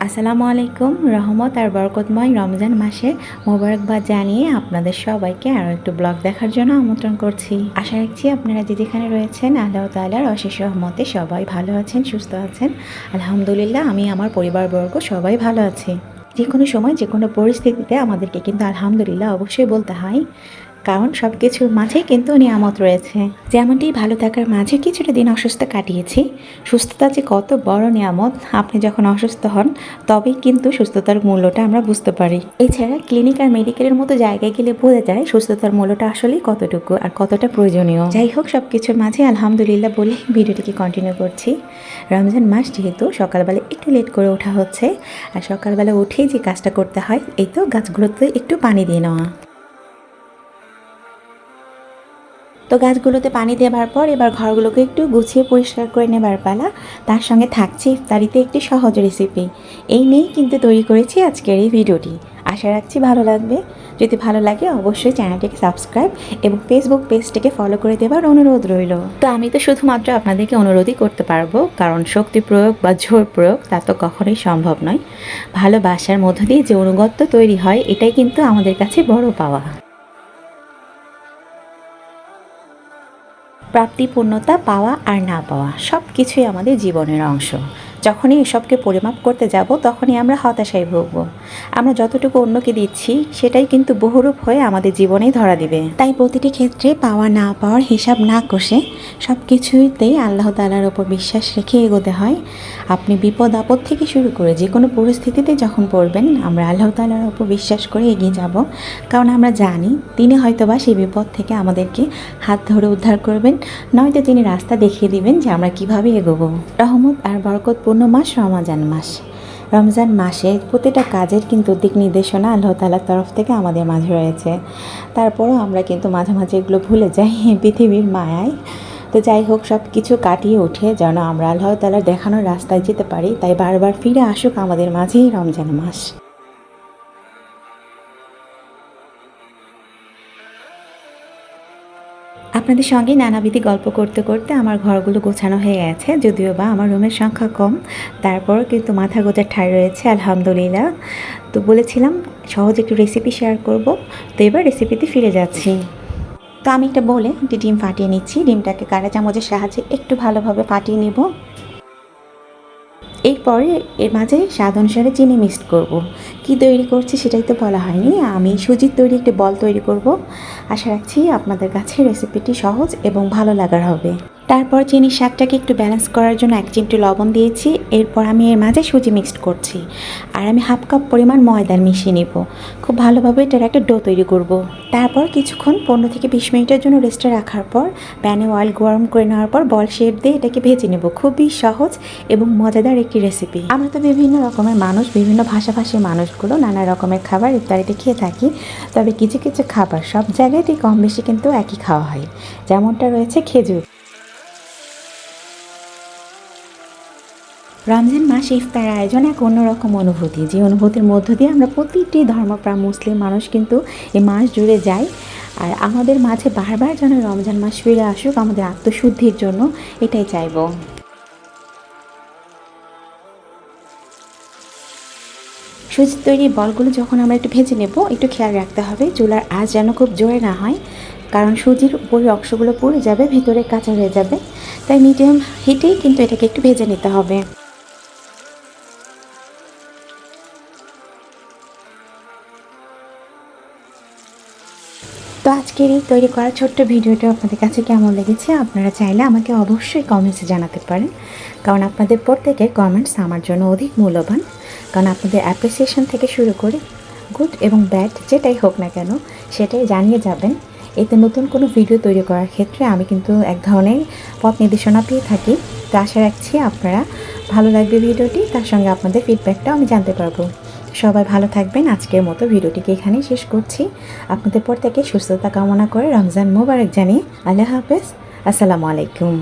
আসসালামু আলাইকুম। রহমত আর বরকতময় রমজান মাসে মোবারকবাদ জানিয়ে আপনাদের সবাইকে আরও একটু ব্লগ দেখার জন্য আমন্ত্রণ করছি। আশা রাখছি আপনারা যে যেখানে রয়েছেন আল্লাহ তাআলার অশেষ রহমতে সবাই ভালো আছেন, সুস্থ আছেন। আলহামদুলিল্লাহ, আমি আমার পরিবারবর্গ সবাই ভালো আছি। যে কোনো সময় যে কোনো পরিস্থিতিতে আমাদেরকে কিন্তু আলহামদুলিল্লাহ অবশ্যই বলতে হয়, কারণ সব কিছুর মাঝেই কিন্তু নিয়ামত রয়েছে। যেমনটি ভালো থাকার মাঝে কিছুটা দিন অসুস্থ কাটিয়েছি। সুস্থতা যে কত বড় নিয়ামত, আপনি যখন অসুস্থ হন তবেই কিন্তু সুস্থতার মূল্যটা আমরা বুঝতে পারি। এছাড়া ক্লিনিক আর মেডিকেলের মতো জায়গায় গেলে বোঝা যায় সুস্থতার মূল্যটা আসলেই কতটুকু আর কতটা প্রয়োজনীয়। যাই হোক, সব কিছুর মাঝে আলহামদুলিল্লাহ বলে ভিডিওটিকে কন্টিনিউ করছি। রমজান মাস যেহেতু সকালবেলা একটু লেট করে ওঠা হচ্ছে, আর সকালবেলা উঠেই যে কাজটা করতে হয় এই তো গাছগুলোতে একটু পানি দিয়ে নেওয়া। তো গাছগুলোতে পানি দেওয়ার পর এবার ঘরগুলোকে একটু গুছিয়ে পরিষ্কার করে নেবার পালা। তার সঙ্গে থাকছে ইফতারিতে একটি সহজ রেসিপি। এই নিয়েই কিন্তু তৈরি করেছি আজকের এই ভিডিওটি। আশা রাখছি ভালো লাগবে। যদি ভালো লাগে অবশ্যই চ্যানেলটিকে সাবস্ক্রাইব এবং ফেসবুক পেজটিকে ফলো করে দেওয়ার অনুরোধ রইল। তো আমি তো শুধুমাত্র আপনাদেরকে অনুরোধই করতে পারবো, কারণ শক্তি প্রয়োগ বা জোর প্রয়োগ তা তো কখনোই সম্ভব নয়। ভালোবাসার মধ্য দিয়ে যে অনুগত্য তৈরি হয় এটাই কিন্তু আমাদের কাছে বড় পাওয়া। প্রাপ্তিপূর্ণতা পাওয়া আর না পাওয়া সব কিছুই আমাদের জীবনের অংশ। যখনই এসবকে পরিমাপ করতে যাব তখনই আমরা হতাশায় ভুগব। আমরা যতটুকু অন্যকে দিচ্ছি সেটাই কিন্তু বহুরূপ হয়ে আমাদের জীবনেই ধরা দিবে। তাই প্রতিটি ক্ষেত্রে পাওয়া না পাওয়ার হিসাব না কষে সব কিছুতেই আল্লাহ তাআলার ওপর বিশ্বাস রেখে এগোতে হয়। আপনি বিপদ আপদ থেকে শুরু করে যে কোনো পরিস্থিতিতে যখন পড়বেন, আমরা আল্লাহ তাআলার ওপর বিশ্বাস করে এগিয়ে যাব, কারণ আমরা জানি তিনি হয়তোবা সেই বিপদ থেকে আমাদেরকে হাত ধরে উদ্ধার করবেন, নয়তো তিনি রাস্তা দেখিয়ে দিবেন যে আমরা কিভাবে এগোবো। রহমত আর বরকতপূর্ণ মাস রমজান মাস। রমজান মাসে প্রতিটা কাজের কিন্তু দিক নির্দেশনা আল্লাহ তাআলার তরফ থেকে আমাদের মাঝে রয়েছে। তারপরও আমরা কিন্তু মাঝে মাঝে এগুলো ভুলে যাই পৃথিবীর মায়ায়। তো যাই হোক, সব কিছু কাটিয়ে উঠে যেন আমরা আল্লাহ তাআলার দেখানোর রাস্তায় যেতে পারি, তাই বারবার ফিরে আসুক আমাদের মাঝেই রমজান মাস। আপনাদের সঙ্গে নানাবিধি গল্প করতে করতে আমার ঘরগুলো গোছানো হয়ে গেছে, যদিও বা আমার রুমের সংখ্যা কম, তারপরও কিন্তু মাথা গোজার ঠাঁই রয়েছে আলহামদুলিল্লাহ। তো বলেছিলাম সহজ একটু রেসিপি শেয়ার করব, তো এবার রেসিপিতে ফিরে যাচ্ছি। তো আমি একটা বলে একটি ডিম ফাটিয়ে নিচ্ছি। ডিমটাকে কাঁটা চামচের সাহায্যে একটু ভালোভাবে ফাটিয়ে নেব। এরপরে এর মাঝে স্বাদ অনুসারে চিনি মিক্সড করব। কি তৈরি করছি সেটাই তো বলা হয়নি, আমি সুজির তৈরি একটি বল তৈরি করব। আশা রাখছি আপনাদের কাছে রেসিপিটি সহজ এবং ভালো লাগার হবে। তারপর চিনির স্বাদটাকে একটু ব্যালেন্স করার জন্য 1 চিমটি লবণ দিয়েছি। এরপর আমি এর মাঝে সুজি মিক্সড করছি, আর আমি 1/2 কাপ পরিমাণ ময়দা মিশিয়ে নেব। খুব ভালোভাবে এটার একটা ডো তৈরি করব। তারপর কিছুক্ষণ 15 থেকে 20 মিনিটের জন্য রেস্টে রাখার পর প্যানে অয়েল গরম করে নেওয়ার পর বল শেপ দিয়ে এটাকে ভেজে নেব। খুবই সহজ এবং মজাদার একটি রেসিপি। আমরা তো বিভিন্ন রকমের মানুষ, বিভিন্ন ভাষাভাষীর মানুষগুলো নানা রকমের খাবার ইফতারিতে খেয়ে থাকি, তবে কিছু কিছু খাবার সব জায়গাতেই কম বেশি কিন্তু একই খাওয়া হয়, যেমনটা রয়েছে খেজুর। রমজান মাসে ইফতার আয়োজন এক অন্যরকম অনুভূতি, যে অনুভূতির মধ্য দিয়ে আমরা প্রতিটি ধর্মপ্রাণ মুসলিম মানুষ কিন্তু এই মাস জুড়ে যাই। আর আমাদের মাঝে বারবার যেন রমজান মাস ফিরে আসুক আমাদের আত্মশুদ্ধির জন্য, এটাই চাইব। সুজির তৈরি বলগুলো যখন আমরা একটু ভেজে নেব, একটু খেয়াল রাখতে হবে চুলার আঁচ যেন খুব জোরে না হয়, কারণ সুজির উপরের অংশগুলো পুড়ে যাবে, ভিতরে কাঁচা হয়ে যাবে। তাই মিডিয়াম হিটেই কিন্তু এটাকে একটু ভেজে নিতে হবে। তো আজকের এই তৈরি করা ছোট্ট ভিডিওটা আপনাদের কাছে কেমন লেগেছে আপনারা চাইলে আমাকে অবশ্যই কমেন্টসে জানাতে পারেন, কারণ আপনাদের প্রত্যেকের কমেন্টস আমার জন্য অধিক মূল্যবান। কারণ আপনাদের অ্যাপ্রিসিয়েশন থেকে শুরু করে গুড এবং ব্যাড যেটাই হোক না কেন সেটাই জানিয়ে যাবেন। এতে নতুন কোনো ভিডিও তৈরি করার ক্ষেত্রে আমি কিন্তু এক ধরনের পথ নির্দেশনা পেয়ে থাকি। তো আশা রাখছি আপনারা ভালো লাগবে ভিডিওটি, তার সঙ্গে আপনাদের ফিডব্যাকটাও আমি জানতে পারবো। সবাই ভালো থাকবেন। আজকের মতো ভিডিওটিকে এখানেই শেষ করছি। আপনাদের প্রত্যেকে সুস্থতা কামনা করে রমজান মোবারক জানিয়ে আল্লাহ হাফেজ। আসসালামু আলাইকুম।